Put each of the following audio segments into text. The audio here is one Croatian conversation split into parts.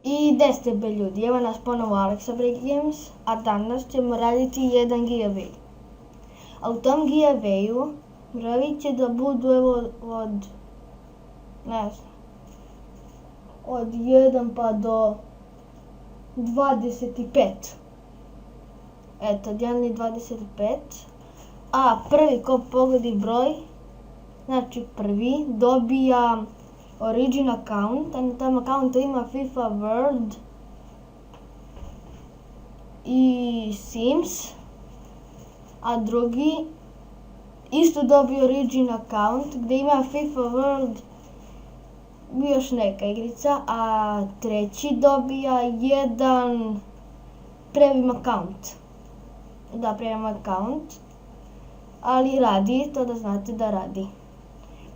I gde ste be ljudi, evo nas ponovo Alexa Break Games, a danas ćemo raditi jedan giveaway. A u tom giveawayu brojevi će da budu evo od, ne znam, od 1 pa do 25. Eto, od 1 i 25. A prvi ko pogodi broj, znači prvi, dobija Origin account, a na tom accountu ima FIFA World i Sims, a drugi isto dobije Origin account gdje ima FIFA World i još neka igrica, a treći dobija jedan premium account. Da, premium account, ali radi, to da znate da radi.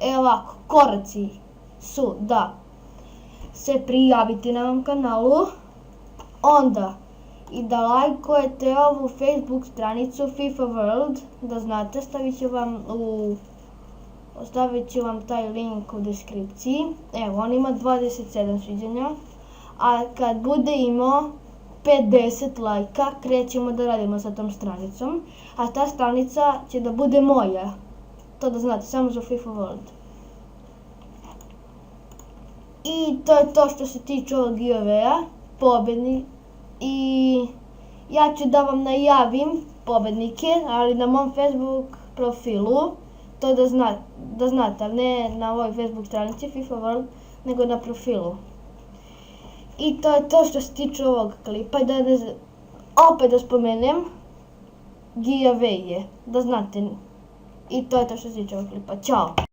Evo ovako, koraci su da se prijavite na ovom kanalu, onda i da lajkujete ovu Facebook stranicu FIFA World, da znate, ostavit ću vam taj link u deskripciji. Evo, on ima 27 sviđanja, a kad bude imao 50 lajka, krećemo da radimo sa tom stranicom, a ta stranica će da bude moja, to da znate, samo za FIFA World. I to je to što se tiče ovog giveawaya, pobedni, i ja ću da vam najavim pobednike, ali na mom Facebook profilu, to da znate, ali ne na ovoj Facebook stranici FIFA World, nego na profilu. I to je to što se tiče ovog klipa, i opet da spomenem, giveaway je, da znate, i to je to što se tiče ovog klipa, ćao!